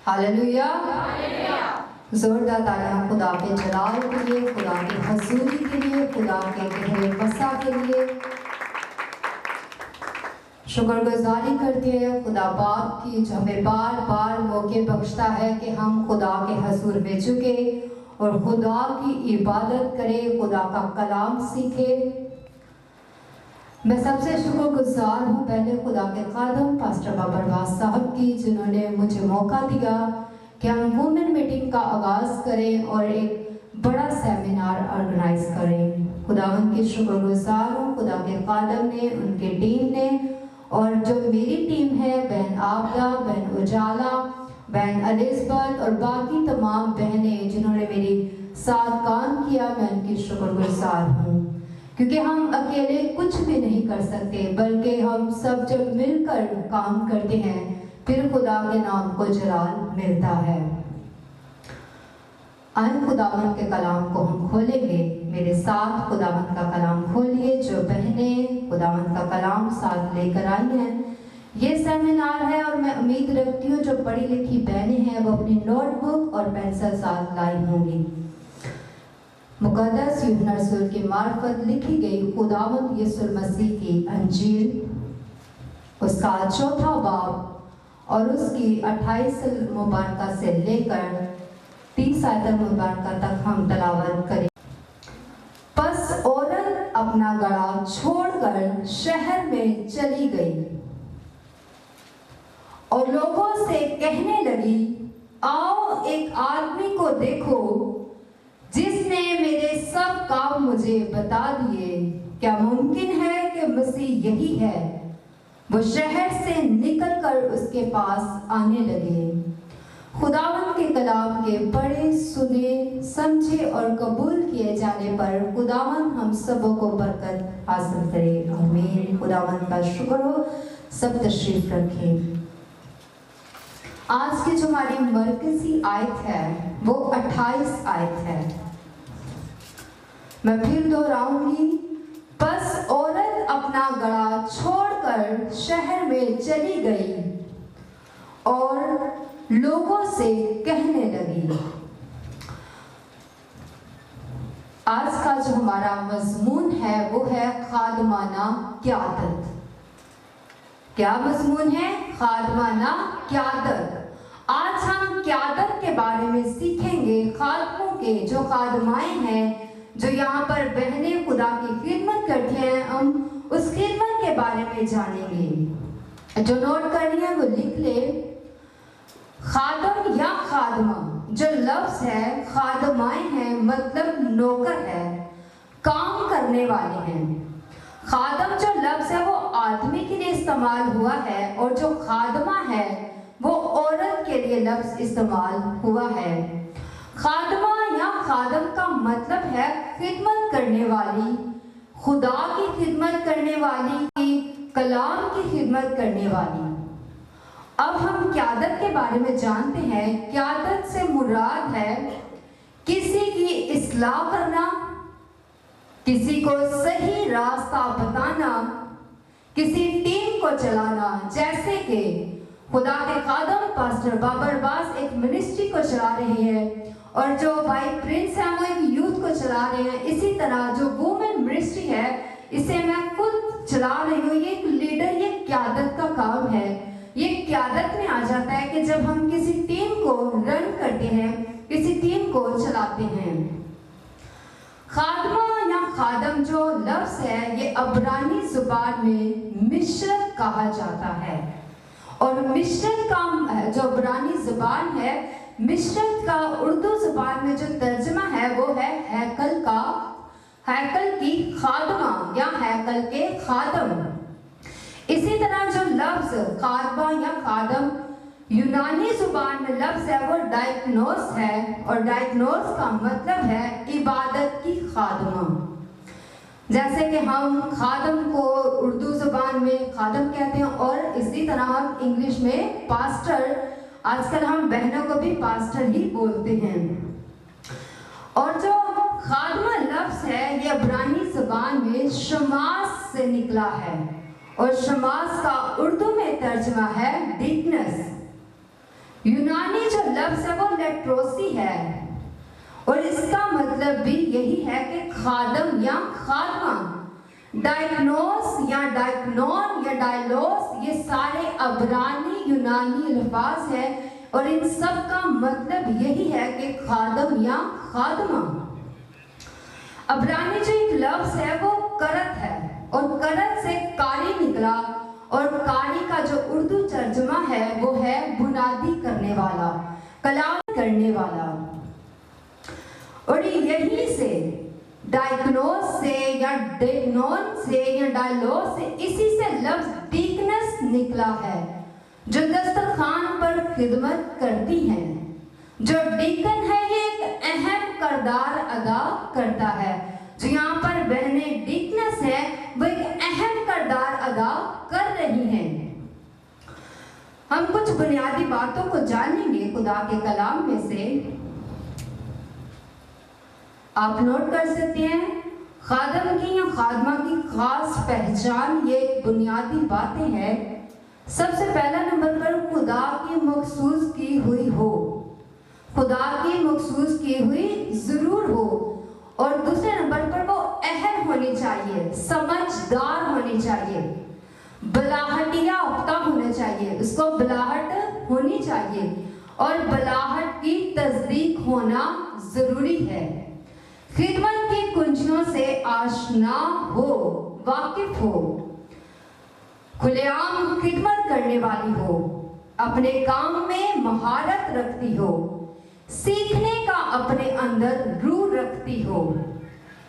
Hallelujah. जोरदार तालियां खुदा के जलाल के लिए, खुदा की हजूरी के लिए, खुदा के गहरे बसा के लिए शुक्रगुजारी करते हैं खुदा बाप की, जो हमें बार बार मौके बख्शता है कि हम खुदा के हजूर में झुके और खुदा की इबादत करें, खुदा का कलाम सीखें। मैं सबसे शुक्रगुजार हूँ पहले खुदा के खादम पास्टर बाबरवास साहब की, जिन्होंने मुझे मौका दिया कि हम वुमेन मीटिंग का आगाज़ करें और एक बड़ा सेमिनार ऑर्गेनाइज करें। खुदा उनकी शुक्रगुजार हूँ, खुदा के खादम ने, उनके टीम ने, और जो मेरी टीम है, बहन आबदा, बहन उजाला, बहन एलिज़ाबेथ और बाकी तमाम बहनें जिन्होंने मेरे साथ काम किया, मैं उनकी शुक्रगुजार हूँ। क्योंकि हम अकेले कुछ भी नहीं कर सकते, बल्कि हम सब जब मिलकर काम करते हैं फिर खुदा के नाम को जलाल मिलता है। आए खुदावंद के कलाम को हम खोलेंगे, मेरे साथ खुदावंद का कलाम खोलिए। जो बहनें खुदावंद का कलाम साथ लेकर आई हैं, ये सेमिनार है और मैं उम्मीद रखती हूँ जो पढ़ी लिखी बहनें हैं वो अपनी नोटबुक और पेंसिल साथ लाई होंगी। मुक़द्दस यूहन्ना रसूल की मार्फत लिखी गई खुदावंद यीशु मसीह की अंजील, उसका 4 बाब और उसकी 28 मुबारका से लेकर 30 आयत मुबारका तक हम तलावत करें। बस औरत अपना गड़ा छोड़कर शहर में चली गई और लोगों से कहने लगी, आओ एक आदमी को देखो जिसने मेरे सब काम मुझे बता दिए। क्या मुमकिन है कि मसीह यही है? वो शहर से निकलकर उसके पास आने लगे। खुदावंद के कलाम के पढ़े, सुने, समझे और कबूल किए जाने पर खुदावंद हम सबों को बरकत हासिल करे। आमीन। खुदावंद का शुक्र हो। सब तशरीफ रखें। आज की जो हमारी मरकजी आयत है वो 28 आयत है। मैं फिर दोहराऊंगी। बस औरत अपना गड़ा छोड़कर शहर में चली गई और लोगों से कहने लगी। आज का जो हमारा मजमून है वो है खादमाना क़यादत। क्या मजमून है? खादमाना क़यादत। आज हम क़यादत के बारे में सीखेंगे। खादमों के जो खादमाएं हैं, जो यहाँ पर बहनें खुदा की खिदमत करती हैं, हम उस खिदमत के बारे में जानेंगे। जो नोट करनी है वो लिख ले। खादम या खादमा जो लफ्ज है, खादमाएं हैं मतलब नौकर है, काम करने वाले हैं। खादम जो लफ्ज है वो आदमी के लिए इस्तेमाल हुआ है और जो खादमा है वो औरत के लिए लफ्ज इस्तेमाल हुआ है। खादमा या खादम का मतलब है खिदमत करने वाली, खुदा की खिदमत करने वाली, कलाम की खिदमत करने वाली। अब हम क़यादत के बारे में जानते हैं। क़यादत से मुराद है किसी की इस्लाह करना, किसी को सही रास्ता बताना, किसी टीम को चलाना। जैसे कि खुदा के खादम पास्टर बाबरवास एक मिनिस्ट्री को चला रहे हैं और जो भाई प्रिंस है वो एक यूथ को चला रहे हैं। इसी तरह जो वुमेन मिनिस्ट्री है इसे मैं खुद चला रही हूँ। ये एक लीडर, ये क़यादत का काम है। ये क़यादत में आ जाता है कि जब हम किसी टीम को रन करते हैं, किसी टीम को चलाते हैं। खादमा या खादम जो लफ्ज है ये अब्रानी जुबान में मिशरत कहा जाता है और मिशरत का जो अब्रानी जुबान है, मिशरत का उर्दू जुबान में जो तर्जमा है वो है हैकल का, हैकल की खादमा या हैकल के खादम। इसी तरह जो लफ्ज खादमा या खादम यूनानी जुबान में लफ्ज है वो डायकनोस है और डायकनोस का मतलब है इबादत की खादमा। जैसे कि हम खादम को उर्दू जुबान में खादम कहते हैं और इसी तरह हम इंग्लिश में पास्टर, आजकल हम बहनों को भी पास्टर ही बोलते हैं। और जो खादमा लफ्ज है ये अब्रानी जुबान में शमास से निकला है और शमास का उर्दू में तर्जमा है डीकनेस। यूनानी जो लफ्ज है वो लेट्रोसी है और इसका मतलब भी यही है कि खादम या खादमा। डायग्नोस या डायग्नोन या डायलोस, ये सारे अबरानी यूनानी अल्फाज हैं और इन सब का मतलब यही है कि खादम या खादमा। अबरानी जो एक लफ्ज है वो करत है और करत से कारी निकला और कारी का जो उर्दू तर्जुमा है वो है बुनियादी करने वाला, कलाम करने वाला। और यहीं से डायग्नोस से या डेग्नोन से या डायलोस से, इसी से लफ्ज डीकनेस निकला है जो दस्तरखान पर खिदमत करती हैं। जो डीकन है ये एक अहम किरदार अदा करता है। जो यहाँ पर बहनें डीकनेस है वो एक अहम किरदार अदा कर रही हैं। हम कुछ बुनियादी बातों को जानेंगे खुदा के कलाम में से। आप नोट कर सकते हैं खादम की या खादमा की खास पहचान, ये बुनियादी बातें हैं। सबसे पहला नंबर पर खुदा की मखसूस की हुई हो, खुदा की मखसूस की हुई जरूर हो। और दूसरे नंबर पर वो अहल होनी चाहिए, समझदार होनी चाहिए, बलाहटिया अफ्ता होना चाहिए, उसको बलाहट होनी चाहिए और बलाहट की तस्दीक होना जरूरी है। खिदमत की कुंजियों से आशना हो, वाकिफ हो, खुलेआम खिदमत करने वाली हो, अपने काम में महारत रखती हो, सीखने का अपने अंदर रूह रखती हो,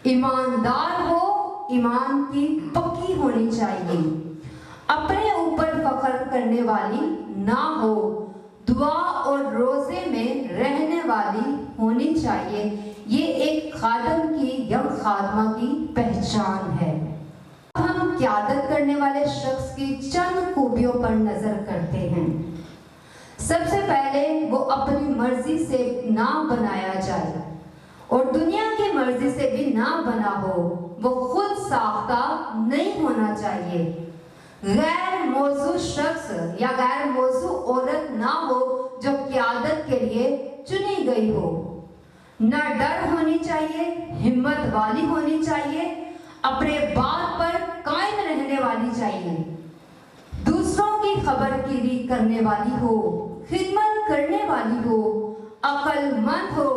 ईमानदार हो, ईमान की पक्की होनी चाहिए, अपने ऊपर फख्र करने वाली ना हो, दुआ और रोजे में रहने वाली होनी चाहिए। ये एक खादम की या खादमा की पहचान है। हम क़यादत करने वाले शख्स की चंद खूबियों पर नजर करते हैं। सबसे पहले वो अपनी मर्जी से ना बनाया जाए और दुनिया की मर्जी से भी ना बना हो, वो खुद साख्ता नहीं होना चाहिए। गैर मौजू शख्स या गैर मौजू औरत ना हो जो क़यादत के लिए चुनी गई हो। ना डर होनी चाहिए, हिम्मत वाली होनी चाहिए, अपने बात पर कायम रहने वाली चाहिए, दूसरों की खबरगिरी करने वाली हो, खिदमत करने वाली हो, अक्लमंद हो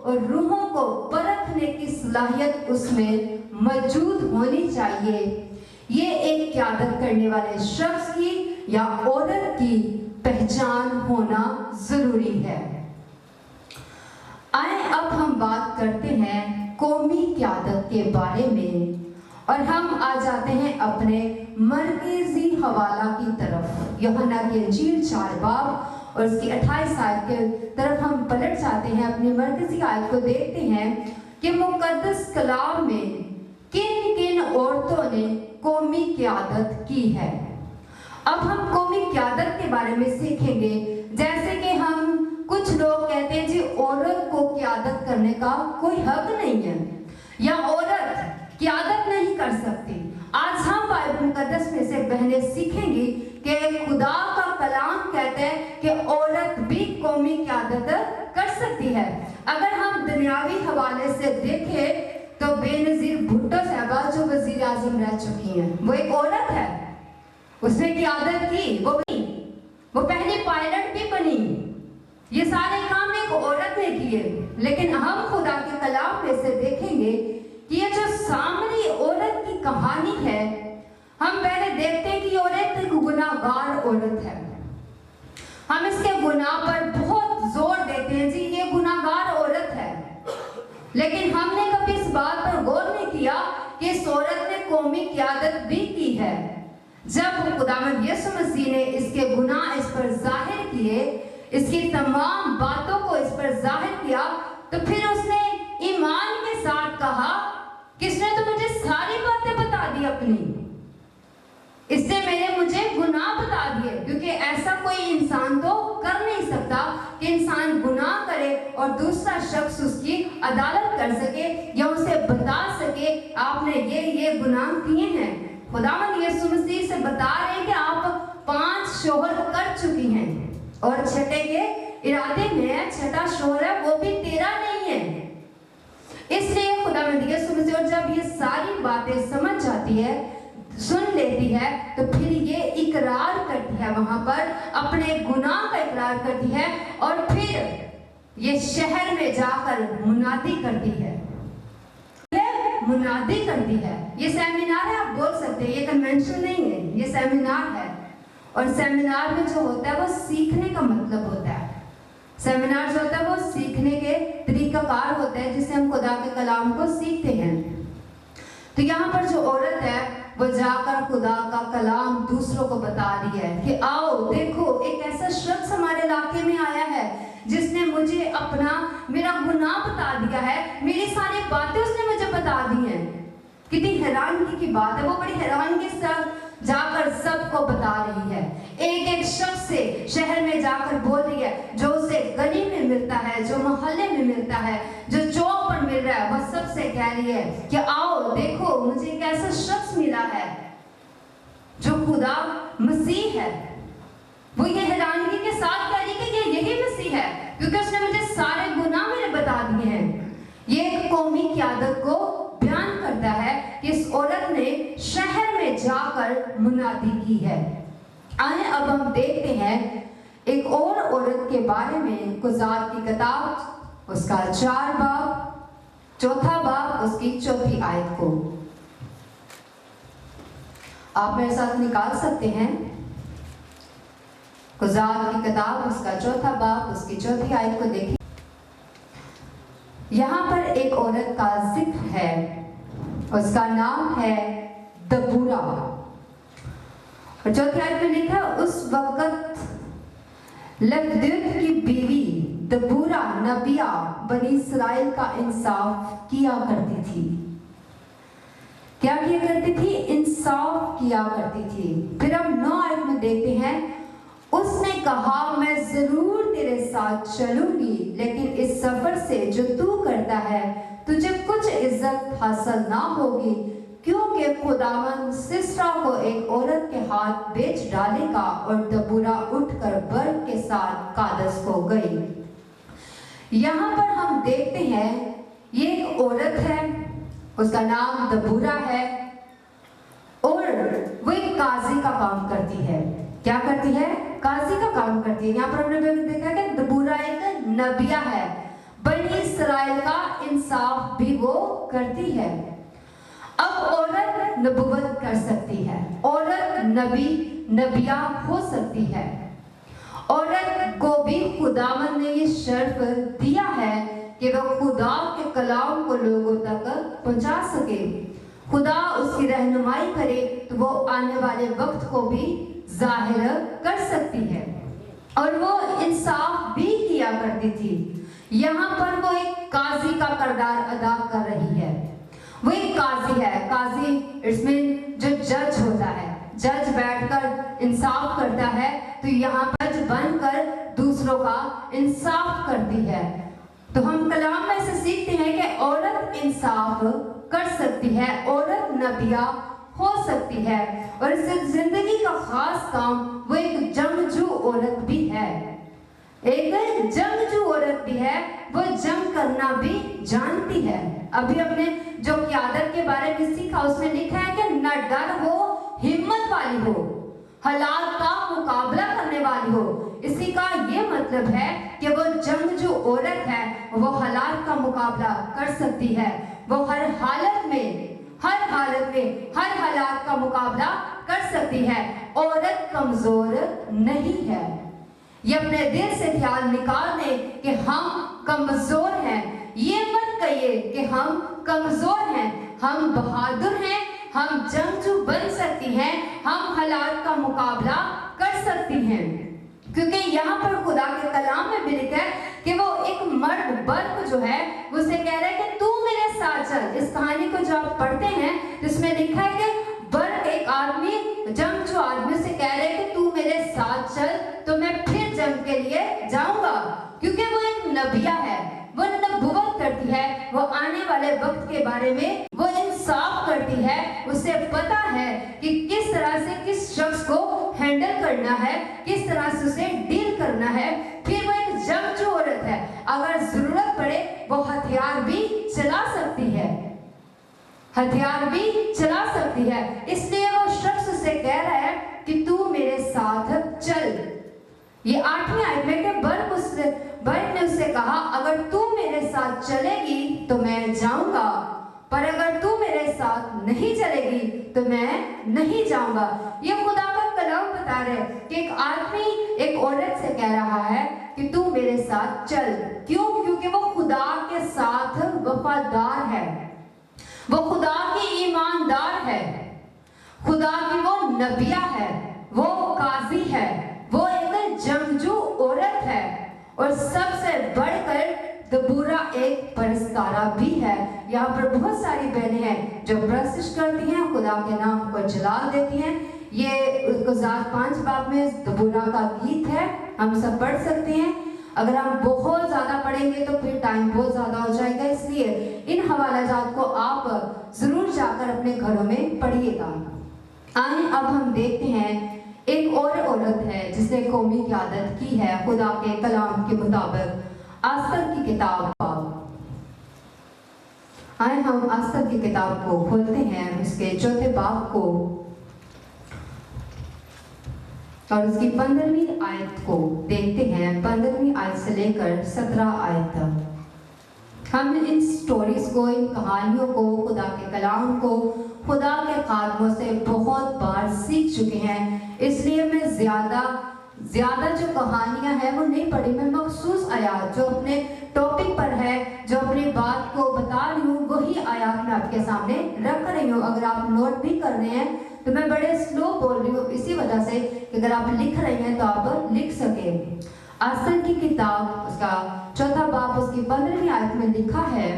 और रूहों को परखने की सलाहियत उसमें मौजूद होनी चाहिए। ये एक क़यादत करने वाले शख्स की या औरत की पहचान होना जरूरी है। आए अब हम बात करते हैं कौमी क़यादत के बारे में और हम आ जाते हैं अपने मरकज़ी हवाला की तरफ। यूहन्ना की इंजील 4 बाब और उसकी 28 आयत के तरफ हम पलट जाते हैं। अपनी मरकज़ी आयत को देखते हैं कि मुक़द्दस कलाम में किन किन औरतों ने कौमी क़यादत की है। अब हम कौमी क़यादत के बारे में सीखेंगे। जैसे कि हम कुछ लोग कहते हैं जी औरत को क़यादत करने का कोई हक नहीं है या औरत क़यादत नहीं कर सकती। आज हम बाइबल मुक़द्दस में से बहनें सीखेंगी कि खुदा का कलाम कहते हैं कि औरत भी कौमी क़यादत कर सकती है। अगर हम दुनियावी हवाले से देखें तो बेनज़ीर भुट्टो साहबा जो वज़ीर आज़म रह चुकी हैं, वो एक औरत है, उसने क़यादत की, वो पहली पायलट भी बनी। ये सारे काम एक औरत ने किए। लेकिन हम खुदा के कलाम में से देखेंगे कि ये जो सामरी औरत की कहानी है, हम पहले देखते हैं कि औरत एक गुनाहगार औरत है। हम इसके गुनाह पर बहुत जोर देते हैं जी ये गुनाहगार औरत है, लेकिन हमने कभी इस बात पर गौर नहीं किया कि इस औरत ने कौमी क़यादत भी की है। जब खुदावंद यीशु मसीह ने इसके गुनाह इस पर जाहिर किए, इसकी तमाम बातों को इस पर जाहिर किया, तो फिर उसने ईमान के साथ कहा किसने तो मुझे सारी बातें बता दी अपनी, इससे मुझे गुनाह बता दिए। क्योंकि ऐसा कोई इंसान तो कर नहीं सकता कि इंसान गुनाह करे और दूसरा शख्स उसकी अदालत कर सके या उसे बता सके आपने ये गुनाह किए हैं। खुदावंद यीशु मसीह से बता रहे हैं कि आप 5 शोहर कर चुकी हैं और छठे के इरादे में है, छठा शोर है वो भी तेरा नहीं है। इसलिए खुदावंद यीशु मसीह, और जब ये सारी बातें समझ जाती है, सुन लेती है, तो फिर ये इकरार करती है, वहां पर अपने गुनाह का इकरार करती है, और फिर ये शहर में जाकर मुनादी करती है, मुनादी करती है। ये सेमिनार है, आप बोल सकते हैं, ये कन्वेंशन नहीं है, ये सेमिनार है। और सेमिनार में जो होता है वो सीखने का मतलब होता है। सेमिनार जो होता है वो सीखने के तरीकाकार होता है, जिससे हम खुदा के कलाम को सीखते हैं। तो यहाँ पर जो औरत है वो जाकर खुदा का कलाम दूसरों को बता रही है कि आओ देखो, एक ऐसा शख्स हमारे इलाके में आया है जिसने मुझे अपना मेरा गुनाह बता दिया है, मेरी सारी बातें उसने मुझे बता दी हैं। कितनी हैरानी की बात है, वो बड़ी हैरानी के साथ जाकर सबको बता रही है, एक एक शख्स से शहर में जाकर बोल रही है, जो उसे गली में मिलता है, जो मोहल्ले में मिलता है, जो चौक पर मिल रहा है, वह सबसे कह रही है कि आओ देखो, मुझे एक ऐसा शख्स मिला है जो खुदा मसीह है। वो ये हैरानी के साथ कह रही है कि ये यही मसीह है, क्योंकि उसने मुझे सारे गुनाह मेरे बता दिए हैं। ये एक कौमी क़यादत को बयान करता है कि इस औरत ने शहर में जाकर मुनादी की है। आइए अब हम देखते हैं एक और औरत के बारे में, कुज़ात की किताब उसका 4 बाब 4 बाब उसकी 4 आयत को आप मेरे साथ निकाल सकते हैं। कुज़ात की किताब उसका 4 बाब उसकी 4 आयत को देखें। यहाँ पर एक औरत का जिक्र है, उसका नाम है दबूरा। और 4 आयत में लिखा, उस वक्त लबदूत की बीवी दबूरा नबिया बनी इस्राएल का इंसाफ किया करती थी। क्या किया करती थी? इंसाफ किया करती थी। फिर हम 9 आयत में देखते हैं, उसने कहा, मैं जरूर तेरे साथ चलूंगी, लेकिन इस सफर से जो तू करता है तुझे कुछ इज्जत हासिल ना होगी, क्योंकि खुदावंद सिस्रा को एक औरत के हाथ बेच डालेगा। और दबूरा उठकर बर्क के साथ कादस को गई। यहाँ पर हम देखते हैं ये एक औरत है, उसका नाम दबूरा है, और वो एक काजी का काम करती है। क्या करती है? काजी का काम करती है। यहाँ पर हमने देखा कि दबूरा एक नबिया है, बनी इस्राएल का इंसाफ भी वो करती है। अब औरत नबुवत कर सकती है, औरत नबी नबिया हो सकती है। औरत को भी खुदावंद ने ये शर्फ दिया है कि वह खुदा के कलाम को लोगों तक पहुंचा सके, खुदा उसकी रहनुमाई करे, तो वो आने वाले वक्त को भी जाहिर कर सकती है। और वो इंसाफ भी किया करती थी। यहाँ पर वो एक काजी का किरदार अदा कर रही है। वो एक काजी है। काजी इसमें जो जज होता है, जज बैठकर इंसाफ करता है, तो यहाँ पर जज बनकर दूसरों का इंसाफ करती है। तो हम कलाम में से सीखते हैं कि औरत इंसाफ कर सकती है, औरत नबिया हो सकती है, और इस जिंदगी का खास काम वो एक जंगजू औरत भी है। एक जंगजू औरत भी है, वो जंग करना भी जानती है। अभी हमने जो क़यादत के बारे में सीखा, उसमें लिखा है कि न डर हो, हिम्मत वाली हो, हालात का मुकाबला करने वाली हो। इसी का ये मतलब है कि वो जंगजू औरत है, वो हालात का मुकाबला कर सकती है। वो हर हालत में हर हालात का मुकाबला कर सकती है। औरत कमजोर नहीं है। ये अपने दिल से ख्याल निकाल दे कि हम कमजोर हैं। ये मत कहिए कि हम कमजोर हैं। हम बहादुर हैं, हम जंगजू बन सकती हैं, हम हालात का मुकाबला कर सकती हैं। क्योंकि यहाँ पर खुदा के कलाम में भी लिखा है कि वो एक मर्द बर्क जो है उसे कह रहा है कि तू मेरे साथ चल। इस कहानी को जो आप पढ़ते हैं जिसमें लिखा है कि बर्क एक आदमी जंगजू आदमी से कह रहे हैं कि तू मेरे साथ चल, तो मैं फिर जंग के लिए जाऊंगा। क्योंकि वो एक नबिया है, वो नबुवत करती है, वो आने वाले वक्त के बारे में वो इंसाफ करती है। उसे पता है कि किस तरह से किस शख्स को हैंडल करना है, किस तरह से उसे डील करना है। फिर वो एक जंगजू औरत है, अगर जरूरत पड़े वो हथियार भी चला सकती है, हथियार भी चला सकती है। इसलिए वो शख्स से कह रहा है कि तू मेरे साथ चल। ये 8वीं आयत में कि बर्क ने उससे कहा, अगर तू मेरे साथ चलेगी तो मैं जाऊंगा, पर अगर तू मेरे साथ नहीं चलेगी तो मैं नहीं जाऊंगा। ये खुदा का कलाम बता रहे कि एक आदमी एक औरत से कह रहा है कि तू मेरे साथ चल। क्यों? क्योंकि वो खुदा के साथ वफादार है, वो खुदा की ईमानदार है, खुदा की वो नबिया है, वो काजी है, वो एक जंगजू औरत है, और सबसे बढ़कर दबूरा एक परस्तारा भी है। यहाँ पर बहुत सारी बहनें हैं जो प्रशिश करती हैं, खुदा के नाम को जलाल देती हैं। ये गुज़ार 5 बाब में दबूरा का गीत है, हम सब पढ़ सकते हैं। अगर हम बहुत ज़्यादा पढ़ेंगे तो फिर टाइम बहुत ज़्यादा हो जाएगा, इसलिए इन हवाला जात को आप ज़रूर जाकर अपने घरों में पढ़िएगा। आइए अब हम देखते हैं एक और औरत है जिसने कौमी क़यादत की है खुदा के कलाम के मुताबिक। आस्तर की किताब, आइए हम आस्तर की किताब को खोलते हैं, उसके 4 बाब को और उसकी 15वीं आयत को देखते हैं। 15वीं आयत से लेकर 17 आयत तक हम इन स्टोरीज को, इन कहानियों को, खुदा के कलाम को खुदा के खादमों से बहुत बार सीख चुके हैं, इसलिए मैं ज़्यादा जो कहानियां हैं वो नहीं पढ़ी। मैं मखसूस आयात जो अपने टॉपिक पर है, जो अपनी बात को बता रही हूँ, वही आयात मैं आपके सामने रख रही हूँ। अगर आप नोट भी कर रहे हैं तो मैं बड़े स्लो बोल रही हूँ इसी वजह से कि अगर आप लिख रहे हैं तो आप लिख सके। आस्तर की किताब उसका 4 बाब उसकी 15वीं आयत में लिखा है,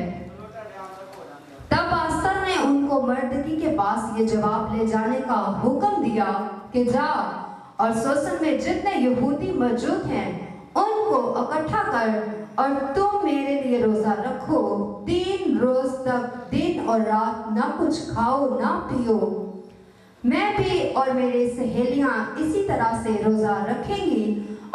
तब आस्तर ने उनको मर्दकी के पास ये जवाब ले जाने का हुक्म दिया कि जा और सोसन में जितने यहूदी मौजूद हैं उनको इकट्ठा कर और तुम मेरे लिए रोजा रखो। 3 रोज तक दिन और रात ना कुछ खाओ ना पियो। मैं भी और मेरी सहेलियां इसी तरह से रोजा रखेंगी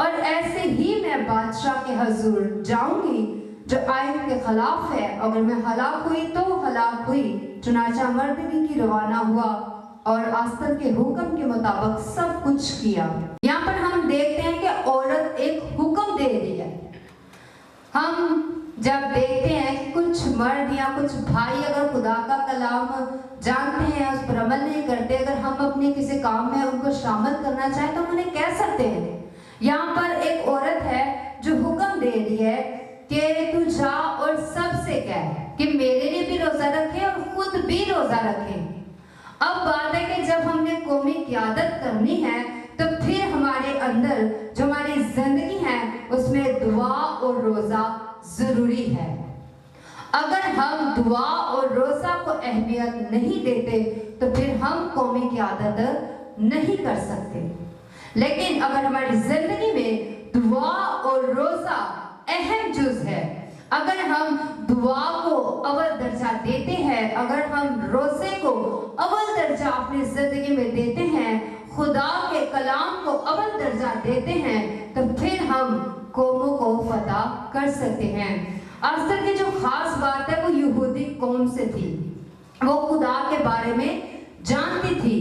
और ऐसे ही मैं बादशाह के हजूर जाऊंगी जो आयन के खिलाफ है। अगर मैं हलाक हुई तो हलाक हुई। चुनाचा मर्दगी की रवाना हुआ और आस्तर के हुक्म के मुताबिक सब कुछ किया। यहाँ पर हम देखते हैं कि औरत एक हुक्म दे रही है। हम जब देखते हैं कि कुछ मर्द या कुछ भाई अगर खुदा का कलाम जानते हैं, उस पर अमल नहीं करते, अगर हम अपने किसी काम में उनको शामिल करना चाहें तो हम उन्हें कह सकते हैं। यहाँ पर एक औरत है जो हुक्म दे रही है कि तू जा और सबसे कह कि मेरे लिए भी रोजा रखे और खुद भी रोजा रखे। अब बात है कि जब हमने कौमी क़यादत करनी है तो फिर हमारे अंदर जो हमारी जिंदगी है उसमें दुआ और रोजा जरूरी है। अगर हम दुआ और रोजा को अहमियत नहीं देते तो फिर हम कौमी क़यादत नहीं कर सकते। लेकिन अगर हमारी जिंदगी में दुआ और रोजा अहम जुज़ है, अगर हम दुआ को अव्वल दर्जा देते हैं, अगर हम रोजे को अव्वल दर्जा अपनी जिंदगी में देते हैं, खुदा के कलाम को अव्वल दर्जा देते हैं, तो फिर हम कौमों को फतह कर सकते हैं। आस्तर की जो खास बात है वो यहूदी कौम से थी। वो खुदा के बारे में जानती थी,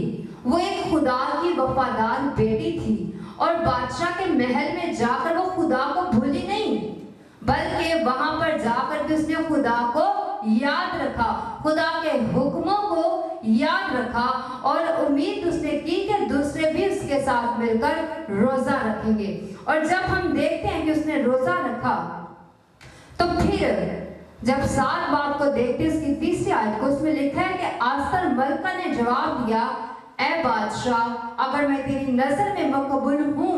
वो एक खुदा की वफादार बेटी थी और बादशाह के महल में जाकर वो खुदा को भूली नहीं, बल्कि वहां पर जाकर भी उसने खुदा को याद रखा, खुदा के हुक्मों को याद रखा और उम्मीद उसने की कि दूसरे भी उसके साथ मिलकर रोजा रखेंगे। और जब हम देखते हैं कि उसने रोजा रखा तो फिर जब 7 बाब को देखते हैं उसकी 3री आयत को, उसमें लिखा है कि आस्तर मलका ने जवाब दिया, ऐ बादशाह, अगर मैं तेरी नजर में मकबूल हूँ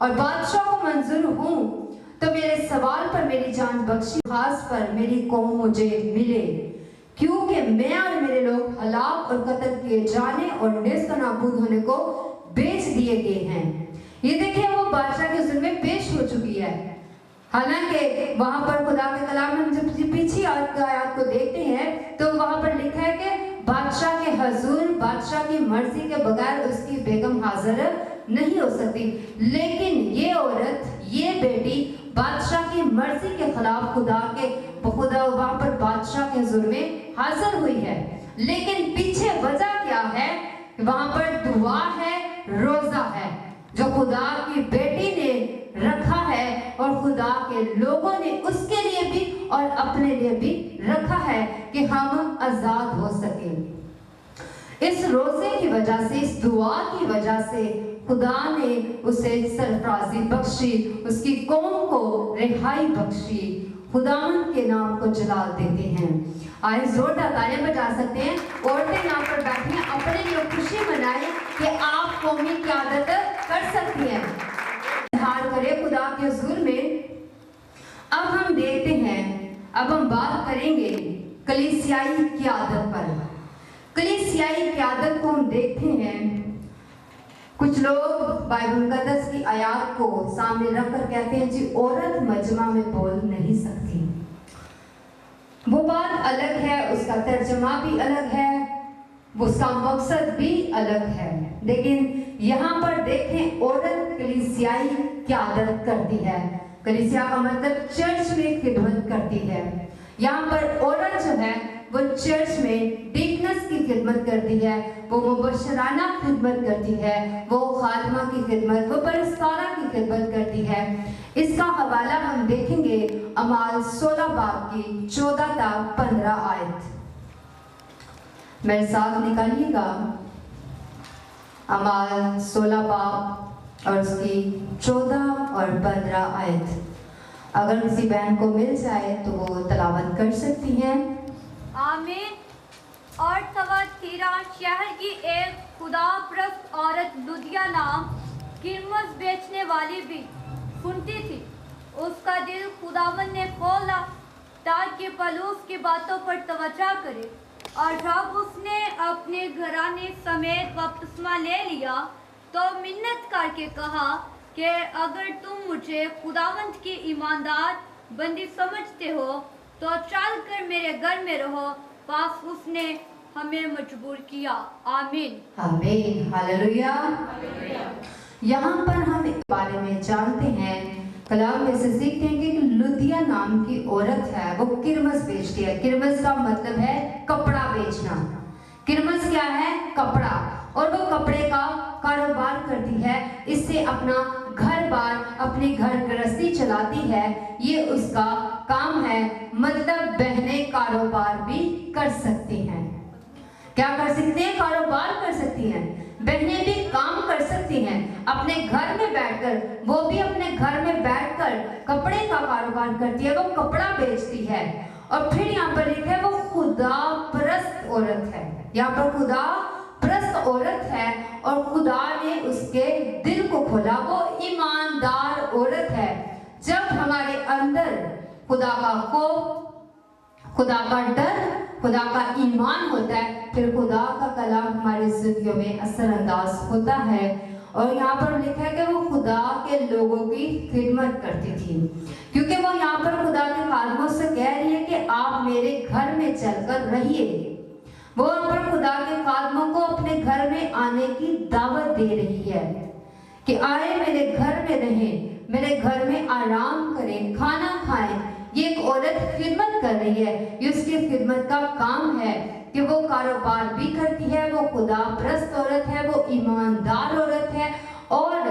और बादशाह को मंजूर हूँ तो मेरे सवाल पर मेरी जान बख्शी, खास पर मेरी कौम मुझे मिले, क्योंकि मैं और मेरे लोग हलाक और कत्ल किए जाने और नेस्त नाबूद होने को बेच दिए गए हैं। ये देखिए वो बादशाह के हुज़ूर में पेश हो चुकी है। हालांकि वहां पर खुदा के कलाम में जब पीछे आयत को देखते हैं तो वहां पर लिखा है कि बादशाह के हजूर, बादशाह की मर्जी के बगैर उसकी बेगम हाजिर नहीं हो सकती। लेकिन ये औरत ये बेटी बादशाह की मर्जी के खिलाफ खुदा वहाँ पर बादशाह के हुजूर में हाजिर हुई है। लेकिन पीछे वजह क्या है? वहाँ पर दुआ है, रोजा है जो खुदा की बेटी ने रखा है और खुदा के लोगों ने उसके लिए भी और अपने लिए भी रखा है कि हम आजाद हो सके। इस रोजे की वजह से, इस दुआ की वजह से खुदा ने उसे सरफराजी बख्शी, उसकी कौम को रिहाई बख्शी। खुदावंद के नाम को जलाल देते हैं। आए जोरदार तालियां बजा सकते हैं। औरतें यहाँ पर बैठी हैं, अपने लिए खुशी मनाएं कि आप कौमी क़यादत कर सकती हैं। हार करें खुदा के हुजूर में। अब हम देखते हैं, अब हम बात करेंगे कलीसियाई क़यादत पर। कलीसियाई क़यादत को हम देखते हैं, कुछ लोग बाइबल मुकद्दस की आयत को सामने रखकर कहते हैं जी औरत मजमा में बोल नहीं सकती। वो बात अलग है, उसका तर्जमा भी अलग है, उसका मकसद भी अलग है। लेकिन यहाँ पर देखें, औरत कलीसियाई क़यादत करती है। कलीसिया का मतलब चर्च में खिदमत करती है। यहाँ पर औरत जो है वो चर्च में डीकनस की खिदमत करती है, वो मुबशराना खिदमत करती है, वो खादमा की खिदमत, वो परस्तारा की खिदमत करती है। इसका हवाला हम देखेंगे अमाल 16 बाब की 14 ta 15 आयत। मेरे साथ निकालिएगा अमाल 16 बाब और उसकी 14 और 15 आयत। अगर किसी बहन को मिल जाए तो वो तलावत कर सकती हैं। आमीन। और तवातीरा शहर की एक खुदाप्रस्त औरत लुदिया नाम किरमस बेचने वाली भी सुनती थी। उसका दिल खुदावन ने खोला ताकि पलूस की बातों पर तवज्जो करे, और जब उसने अपने घराने समेत बपतिस्मा ले लिया तो मिन्नत करके कहा कि अगर तुम मुझे खुदावंत की ईमानदार बंदी समझते हो तो चल कर मेरे घर में रहो। पास उसने हमें मजबूर किया। आमीन आमीन हालेलुया। यहाँ पर हम इस बारे में जानते हैं, कलाम में से सीखते हैं कि लुदिया नाम की औरत है, वो किरमस बेचती है। किरमस का मतलब है कपड़ा बेचना। किरमस क्या है? कपड़ा। और वो कपड़े का कारोबार करती है, इससे अपना घर बार, अपनी घर गृहस्थी चलाती है। ये उसका काम है। मतलब बहनें कारोबार भी कर सकती हैं। क्या कर सकती हैं? कारोबार कर सकती हैं। बहनें भी काम कर सकती हैं अपने घर में बैठकर। वो भी अपने घर में बैठकर कपड़े का कारोबार करती है, वो कपड़ा बेचती है। और फिर यहाँ पर लिखा है वो खुदा परस्त औरत है। यहाँ पर खुदा परस्त औरत है और खुदा ने उसके दिल को खोला। वो ईमानदार औरत है। जब हमारे अंदर खुदा का खौफ, खुदा का डर, खुदा का ईमान होता है, फिर खुदा का कलाम हमारी जिंदगियों में असरअंदाज होता है। और यहाँ पर लिखा है कि वो खुदा के लोगों की खिदमत करती थी, क्योंकि वो यहाँ पर खुदा के खादमों से कह रही है कि आप मेरे घर में चलकर रहिए। वो पर खुदा के खादमों को अपने घर में आने की दावत दे रही है कि आए मेरे घर में रहें, मेरे घर में आराम करें, खाना खाएं। ये एक औरत खिदमत कर रही है। ये उसकी खिदमत का काम है कि वो कारोबार भी करती है, वो खुदा परस्त औरत है, वो ईमानदार औरत है और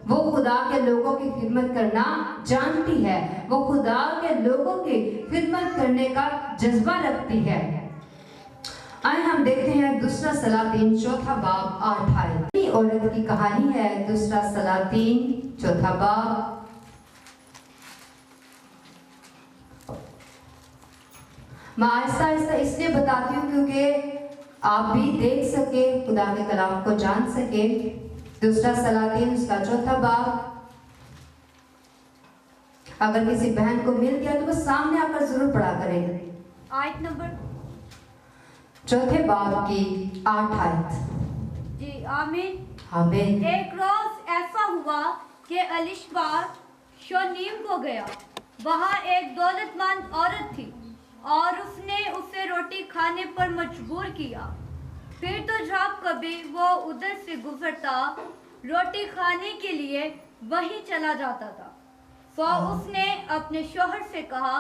वो खुदा के लोगों की खिदमत करना जानती है। वो खुदा के लोगों की खिदमत करने का जज्बा रखती है। आइए हम देखते हैं दूसरा सलातीन 4 बाब 8 आयत। औरत की कहानी है। दूसरा सलातीन 4 बाब। मैं आहिस्ता आहिस्ता इसलिए बताती हूँ क्योंकि आप भी देख सके, खुदा के कलाम को जान सके। दूसरा सलातीन उसका 4 बाब। अगर किसी बहन को मिल गया तो वो सामने आकर जरूर पढ़ा करें। आयत नंबर 4 बाब की 8 आयत। जी आमीन। आमीन। एक रोज ऐसा हुआ कि अलिशबा शोनीम को गया। वहाँ एक दौलतमंद औरत थी और उसने उसे रोटी खाने पर मजबूर किया। फिर तो जब कभी वो उधर से गुजरता रोटी खाने के लिए वहीं चला जाता था। तो उसने अपने शौहर से कहा,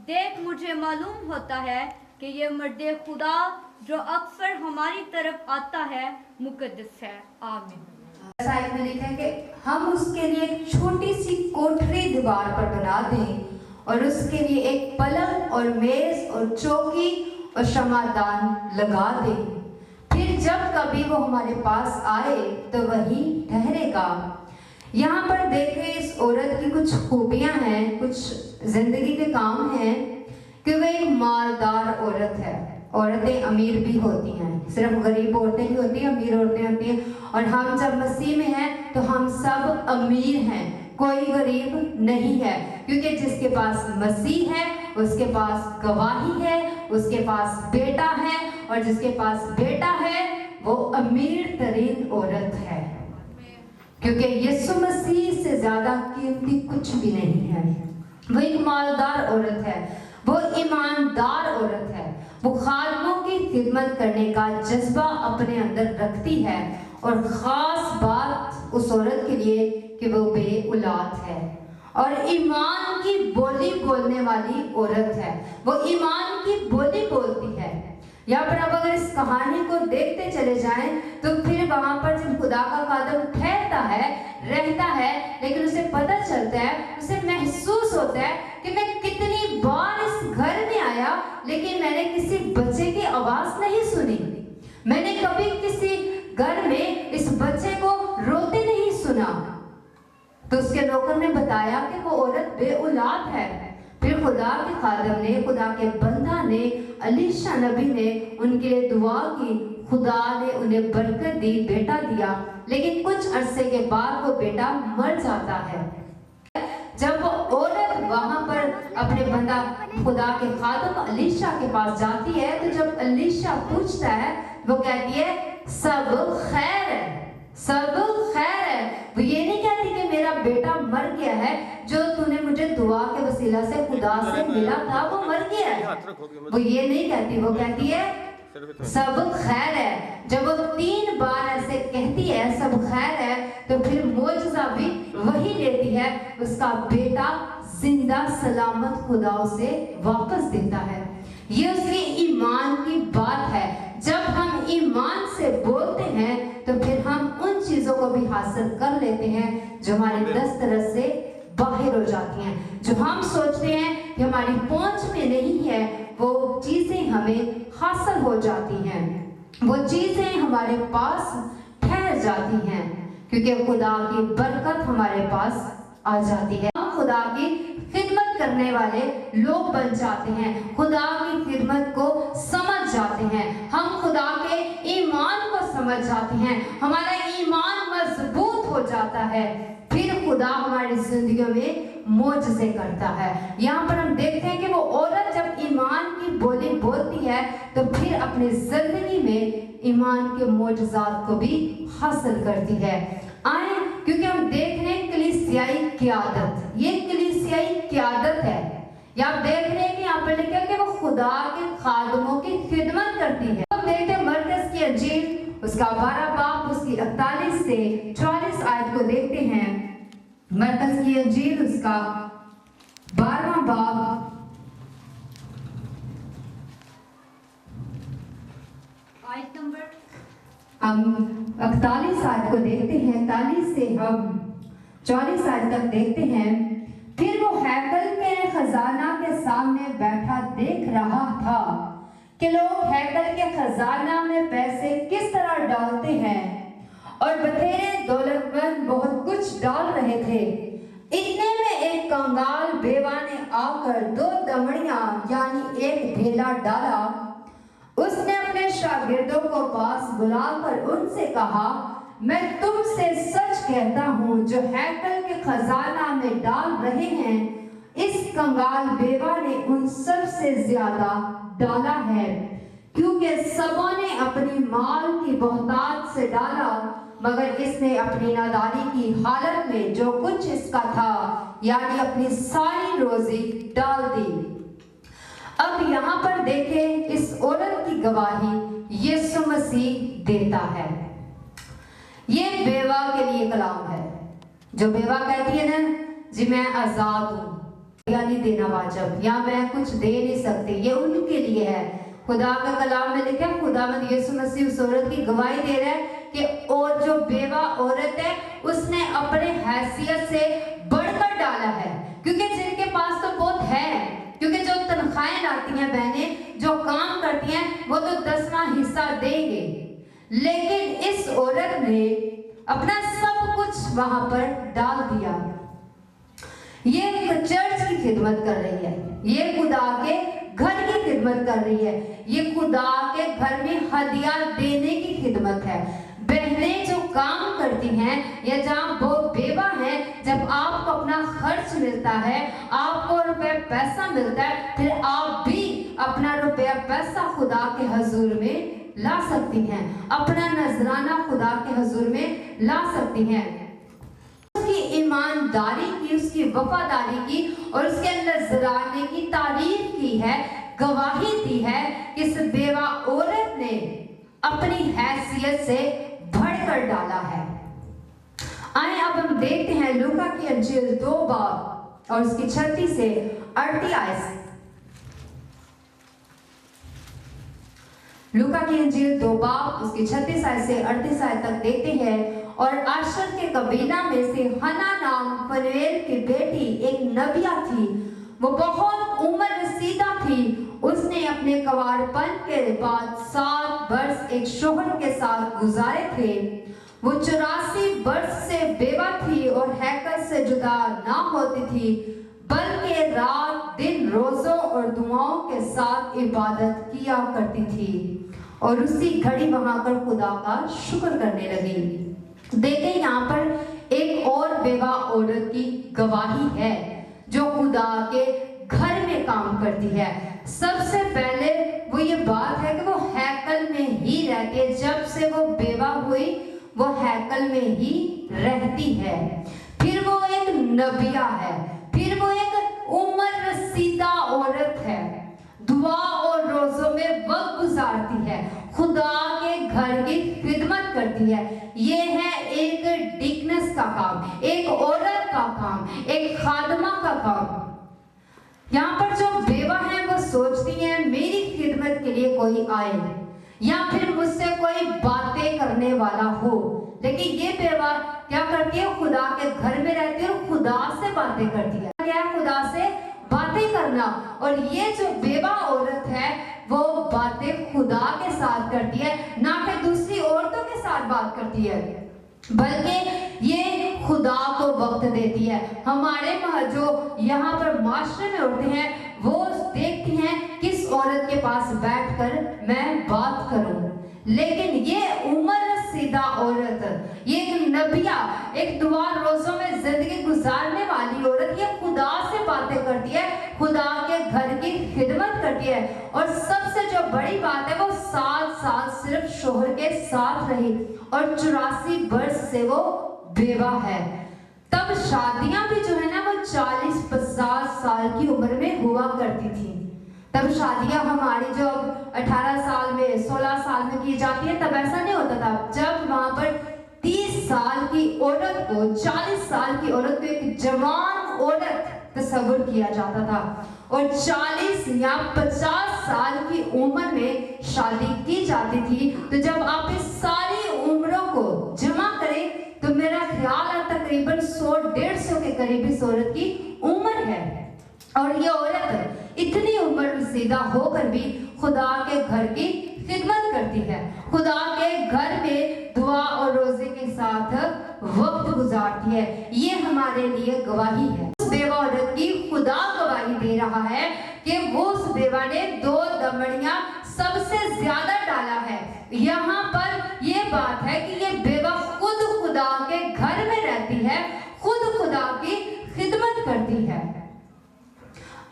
देख मुझे मालूम होता है कि ये मर्द खुदा जो अक्सर हमारी तरफ आता है मुकद्दस है। आमीन। साइड में लिखा है कि हम उसके लिए एक छोटी सी कोठरी दीवार पर बना दें और उसके लिए एक पलंग और मेज और चौकी और शमादान लगा दें, फिर जब कभी वो हमारे पास आए तो वहीं ठहरेगा। यहाँ पर देखें इस औरत की कुछ खूबियां हैं, कुछ जिंदगी के काम हैं कि वह एक मालदार औरत है। औरतें अमीर भी होती हैं, सिर्फ गरीब औरतें ही होती हैं, अमीर औरतें होती हैं। और हम जब मसीह में हैं तो हम सब अमीर हैं, कोई गरीब नहीं है, क्योंकि जिसके पास मसीह है उसके पास गवाही है, उसके पास बेटा है, और जिसके पास बेटा है वो अमीर तरीन औरत है, क्योंकि यीशु मसीह से ज्यादा कीमती कुछ भी नहीं है। वो एक मालदार औरत है, वो ईमानदार औरत है, वो खादमों की खिदमत करने का जज्बा अपने अंदर रखती है। और खास बात उस औरत के लिए कि वो बे औलाद है और ईमान की बोली बोलने वाली औरत है। वो ईमान की बोली बोलती है। यहाँ पर अब अगर इस कहानी को देखते चले जाएं तो फिर वहां पर जब खुदा का खादम ठहरता है, रहता है, लेकिन उसे पता चलता है, उसे महसूस होता है कि मैं कितनी बार इस घर में आया लेकिन मैंने किसी बच्चे की आवाज नहीं सुनी, मैंने कभी किसी घर में इस बच्चे को रोते नहीं सुना। तो उसके नौकर ने बताया कि वो औरत बे औलाद है। फिर खुदा के खादम ने, खुदा के बंदा ने, अलीशा नबी ने उनके लिए दुआ की, खुदा ने उन्हें बरकत दी, बेटा दिया। लेकिन कुछ अरसे के बाद वो बेटा मर जाता है। जब वो औरत वहां पर अपने बंदा खुदा के खादम अलीशा के पास जाती है तो जब अलीशा पूछता है वो कहती है सब खैर है, सब खैर है। वो ये नहीं कहती कि मेरा बेटा मर गया है, जो तूने मुझे दुआ के वसीला से खुदा से मिला था वो मर गया है, वो ये नहीं कहती। वो कहती है सब खैर है। जब वो 3 बार ऐसे कहती है सब खैर है तो फिर मौजज़ा भी वही लेती है, उसका बेटा जिंदा सलामत खुदा उसे वापस देता है। ये उसकी ईमान की बात है। जब हम ईमान से बोलते हैं तो फिर हम उन चीजों को भी हासिल कर लेते हैं जो हमारी दस्तरस से बाहर हो जाती हैं, जो हम सोचते हैं कि हमारी पहुंच में नहीं है, वो चीजें हमें हासिल हो जाती हैं, वो चीजें हमारे पास ठहर जाती हैं, क्योंकि खुदा की बरकत हमारे पास आ जाती है। हम खुदा की खिदमत करने वाले लोग बन जाते हैं, खुदा की खिदमत को समझ जाते हैं, हम खुदा के ईमान को समझ जाते हैं, हमारा ईमान मजबूत हो जाता है, फिर खुदा हमारी जिंदगियों में मौजज़े करता है। यहाँ पर हम देखते हैं कि वो औरत जब ईमान की बोली बोलती है तो फिर अपनी जिंदगी में ईमान के मौजज़ात को भी हासिल करती है। आए, क्योंकि हम देख रहे हैं कलीसियाई क़यादत, ये कलीसियाई क़यादत है। या आप देख रहे हैं कि यहाँ पर लिखा है कि वो खुदा के खादमों की खिदमत करती है। हम देखते हैं मरकज़ की अंजील उसका 12 बाब उसकी 41 से 44 आयत को देखते हैं। मरकज़ की अंजील उसका 12वां बाब आयत नंबर हम 41 आयत को देखते हैं, 41 से हम 44 आयत तक देखते हैं। फिर वो हैकल के खजाना के सामने बैठा देख रहा था कि लोग हैकल के खजाना में पैसे किस तरह डालते हैं, और बथेरे दौलतमंद बहुत कुछ डाल रहे थे। इतने में एक कंगाल बेवा ने आकर 2 दमड़ियां यानी एक ढेला डाला। उसने अपने शागिर्दों को पास बुलाकर उनसे कहा, मैं तुमसे सच कहता हूँ, जो हैकल के खजाना में डाल रहे हैं, इस कंगाल बेवा ने उन सब से ज्यादा डाला है, क्योंकि सबों ने अपनी माल की बहुतायत से डाला, मगर इसने अपनी नादानी की हालत में जो कुछ इसका था यानी अपनी सारी रोजी डाल दी। अब यहाँ पर देखें, इस औरत की गवाही यीशु मसीह देता है। ये बेवा के लिए कलाम है, जो बेवा कहती है ना जी मैं आजाद हूँ, या नहीं देना वाजिब, या मैं कुछ दे नहीं सकती, ये उनके लिए है। खुदा का कलाम में लिखा है, खुदावंद यीशु मसीह उस औरत की गवाही दे रहा है कि और जो बेवा औरत है उसने अपने हैसियत से बढ़कर डाला है, क्योंकि जिनके पास तो बहुत है, क्योंकि जो तनख्वाहें लाती हैं बहनें, जो काम करती हैं, वो तो 10वां हिस्सा देंगे, लेकिन इस औरत ने अपना सब कुछ वहां पर डाल दिया। ये चर्च की खिदमत कर रही है, ये खुदा के घर की खिदमत कर रही है, ये खुदा के घर में हदिया देने की खिदमत है। बहनें जो काम करती हैं या जहाँ वो बेवा हैं, जब आपको अपना खर्च मिलता है, आपको रुपया पैसा मिलता है, फिर आप भी अपना रुपया पैसा खुदा के हजूर में ला सकती हैं, अपना नजराना खुदा के हजूर में ला सकती हैं। उसकी ईमानदारी की, उसकी वफादारी की और उसके नजराने की तारीफ की है, गवाही दी है कि इस बेवा औरत ने अपनी हैसियत से बढ़कर डाला है। आए अब हम देखते हैं लूका की अंजील 2 बाब और उसकी 36 से 38 आयत। लूका की अंजील 2 बाब उसकी 36 आयत से 38 आयत तक देखते हैं। और आशर के कबीला में से हन्ना नाम फनूएल की बेटी एक नबिया थी, वो बहुत उम्र रसीदा थी। उसने अपने कवारपन के बाद 7 वर्ष एक शोहर के साथ गुजारे थे। वो 84 वर्ष से बेवा थी और हैकल से जुदा ना होती थी, बल्कि रात दिन रोजों और दुआओं के साथ इबादत किया करती थी और उसी घड़ी वहां पर खुदा का शुक्र करने लगी। देखें यहाँ पर एक और बेवा औरत की गवाही है जो खुदा के घर में काम करती है। सबसे पहले वो ये बात है कि वो हैकल में ही रहती है, जब से वो बेवा हुई वो हैकल में ही रहती है। फिर वो एक नबिया है, फिर वो एक उम्र रसीदा औरत है, दुआ और रोजों में वक्त गुजारती है, खुदा के घर की खिदमत करती है। ये है एक डिकनेस का काम, एक औरत का काम, एक खादमा का काम। यहाँ पर जो बेवा है वो सोचती है मेरी खिदमत के लिए कोई आए या फिर मुझसे कोई बातें करने वाला हो, लेकिन ये बेवा क्या करती है, खुदा के घर में रहती है और खुदा से बातें करती है। क्या है, खुदा से बातें करना। और ये जो बेवा औरत है वो बातें खुदा के साथ करती है, ना कि दूसरी औरतों के साथ बात करती है, बल्कि ये खुदा को वक्त देती है। हमारे जो यहाँ पर माशरे में उठते हैं वो देखती हैं किस औरत के पास बैठकर मैं बात करूं, लेकिन ये उम्र सीधा औरत, ये एक नबिया, एक दुआ रोजों में जिंदगी गुजारने वाली औरत, ये खुदा से बातें करती है, खुदा के घर की खिदमत करती है। और सबसे जो बड़ी बात है वो 7 साल सिर्फ शोहर के साथ रही और 84 वर्ष से वो बेवा है। तब शादियां भी जो है ना वो 40-50 साल की उम्र में हुआ करती थी। तब शादियां हमारी जो 18 साल में 16 साल में की जाती है, तब ऐसा नहीं होता था। जब वहां पर 30 साल की औरत को 40 साल की औरत को एक जवान औरत तस्वुर किया जाता था और 40 या 50 साल की उम्र में शादी की जाती थी। तो जब आप इस सारी उम्रों को जमा करें तो मेरा ख्याल है तकरीबन 100-150 के करीब इस औरत की उम्र है। और ये औरत इतनी उम्र रसीदा होकर भी खुदा के घर की खिदमत करती है, खुदा के घर में दुआ और रोजे के साथ वक्त गुजारती है। ये हमारे लिए गवाही है। उस बेवा औरत की खुदा गवाही दे रहा है कि वो उस बेवा ने 2 दमड़ियां सबसे ज्यादा डाला है। यहाँ पर ये बात है कि ये बेवा खुद खुदा के घर में रहती है, खुद खुदा की खिदमत करती है।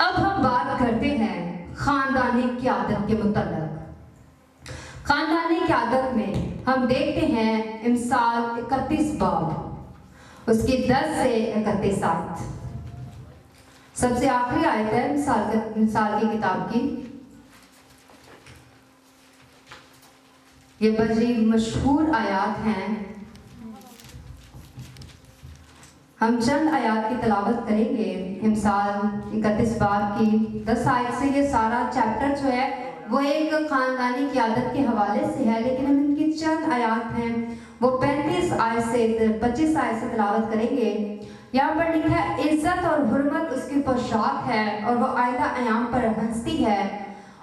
अब हम बात करते हैं खानदानी क़यादत के मुतल्लिक़। खानदानी क़यादत में हम देखते हैं इमसाल 31 बाब उसकी 10 से 31 आयत। सबसे आखिरी आयत है इमसाल की किताब की। ये बड़ी मशहूर आयत हैं हम चंद आयत की तलावत करेंगे। इमसाल 31 बाब की 10 आयत से ये सारा चैप्टर जो है वो एक ख़ानदानी क़यादत के हवाले से है, लेकिन हम इनकी चंद आयत हैं वो 35 आयत से 25 आयत से तलावत करेंगे। यहाँ पर लिखा है, इज्जत और हुर्मत उसकी पोशाक है और वो आयदा अयाम पर हंसती है।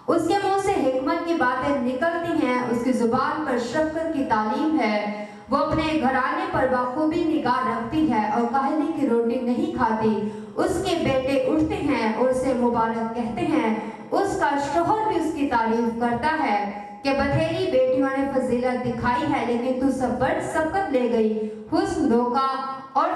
उसके मुंह से हिकमत की बातें निकलती हैं, उसकी जुबान पर शफ़क़त की तालीम है। वो अपने घराने पर बखूबी निगाह रखती है और काहली की रोटी नहीं खाती। उसके बेटे उठते हैं और उसे मुबारक कहते हैं। उसका शोहर भी उसकी तारीफ करता है कि बथेरी बेटियों ने फजीलत दिखाई है, लेकिन तू सबड़ सबकत ले गई। हुस्न धोखा और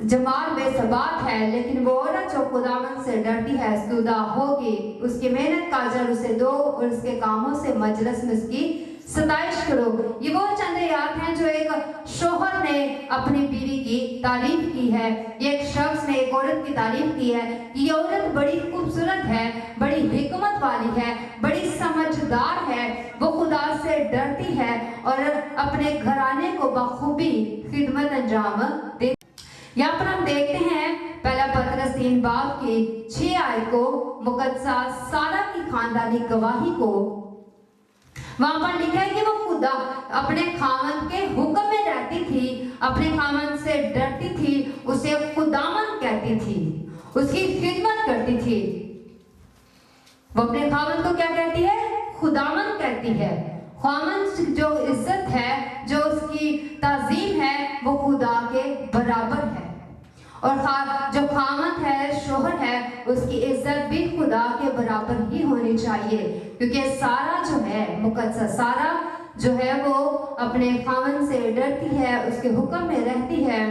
जमाल बेसबात है, लेकिन वो औरत जो खुदावंद से डरती है स्तुदा होगी। उसकी मेहनत का अजर उसे दो और उसके कामों से मजलिस में उसकी सताइश करो। ये वो चंद आयत हैं जो एक शोहर ने अपनी बीवी की तारीफ की है। एक शख्स ने एक औरत की तारीफ की है कि ये औरत बड़ी खूबसूरत है, बड़ी हिकमत वाली है, बड़ी समझदार है, वो खुदा से डरती है और अपने घराने को बखूबी खिदमत अंजाम दे। यहाँ पर हम देखते हैं पहला पतरस 3 बाब की 6 आयत को, मुकद्दसा सारा की खानदानी गवाही को। वहां पर लिखा है कि वो खुदा अपने खामन के हुक्म में रहती थी, अपने खामन से डरती थी, उसे खुदामन कहती थी, उसकी खिदमत करती थी। वो अपने खामन को क्या कहती है? खुदामन कहती है। खामन जो इज्जत है, जो उसकी ताजीम है, वो खुदा के बराबर है। और जो खामन है, शोहर है, उसकी इज्जत भी खुदा के बराबर ही होनी चाहिए, क्योंकि सारा जो है, मुकद्दसा सारा जो है वो अपने खामन से डरती है, उसके हुक्म में रहती है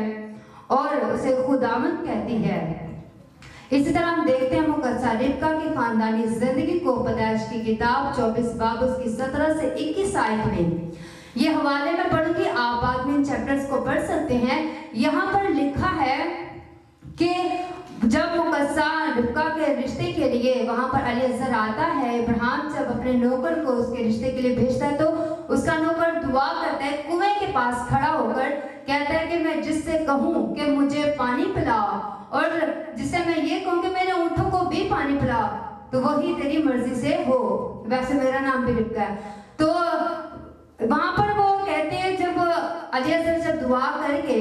और उसे खुदामन कहती है। इसी तरह हम देखते हैं मुकद्दसा रिबका की खानदानी जिंदगी को पैदाइश की किताब 24 बाब उसकी 17 से 21 आयत में। ये हवाले में पढ़ूंगी, आप बाद में इन चैप्टर्स को पढ़ सकते हैं। यहाँ पर लिखा है कि जब मुकद्दसा रिबका के रिश्ते के लिए वहां पर अलीअज़र आता है, इब्राहिम जब अपने नौकर को उसके रिश्ते के लिए भेजता है तो उसका नौकर दुआ करता है, कुएं के पास खड़ा होकर कहता है कि मैं जिससे कहूँ कि मुझे पानी पिलाओ और जिससे मैं ये कहूँ कि मेरे ऊँटों को भी पानी पिलाओ, तो वही तेरी मर्जी से हो। वैसे मेरा नाम भी रिबका है। तो वहां पर वो कहते हैं, जब अलीअज़र जब दुआ करके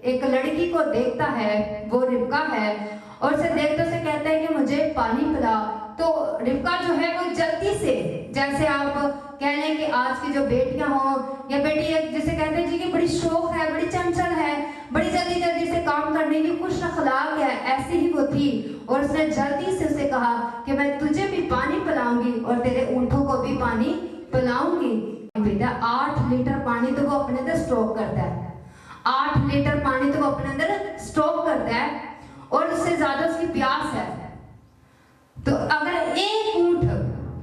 एक लड़की को देखता है, वो रिबका है, और उसे देखते उसे कहता है कि मुझे पानी पिला, तो रिबका जो है वो जल्दी से, जैसे आप कह लें कि आज की जो बेटियां हो या बेटी जिसे कहते हैं जी कि बड़ी शौक है, बड़ी चंचल है, बड़ी जल्दी जल्दी से काम करने की खुश अखलाक है, ऐसी ही वो थी। और उसने जल्दी से उसे कहा कि मैं तुझे भी पानी पिलाऊंगी और तेरे ऊँटों को भी पानी पिलाऊंगी। 8 लीटर पानी तो वो अपने अंदर स्टॉक करता है, 8 लीटर पानी तो वो अपने अंदर स्टॉक करता है और उससे ज्यादा उसकी प्यास है। तो अगर एक ऊंट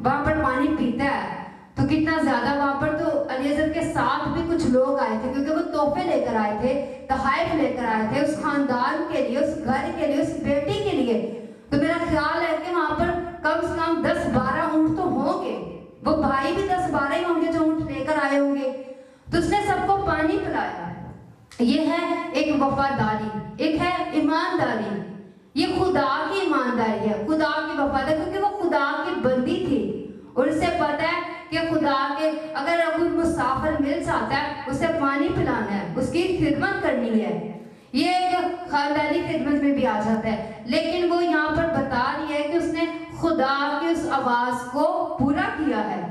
वहां पर पानी पीता है तो कितना ज्यादा। वहां पर तो अलीअज़र के साथ भी कुछ लोग आए थे, क्योंकि वो तोहफे लेकर आए थे, तोहफे लेकर आए थे उस खानदान के लिए, उस घर के लिए, उस बेटी के लिए। तो मेरा ख्याल है कि वहां पर कम से कम 10-12 ऊंट तो होंगे, वो भाई भी 10-12 ही होंगे जो ऊंट लेकर आए होंगे। तो उसने सबको पानी पिलाया। ये है एक वफादारी, एक है ईमानदारी। ये खुदा की ईमानदारी है, खुदा की वफादारी, क्योंकि वो खुदा की बंदी थी और उसे पता है कि खुदा के अगर कोई मुसाफिर मिल जाता है उसे पानी पिलाना है, उसकी खिदमत करनी है। ये एक खानदानी खिदमत में भी आ जाता है। लेकिन वो यहाँ पर बता रही है कि उसने खुदा की उस आवाज को पूरा किया है।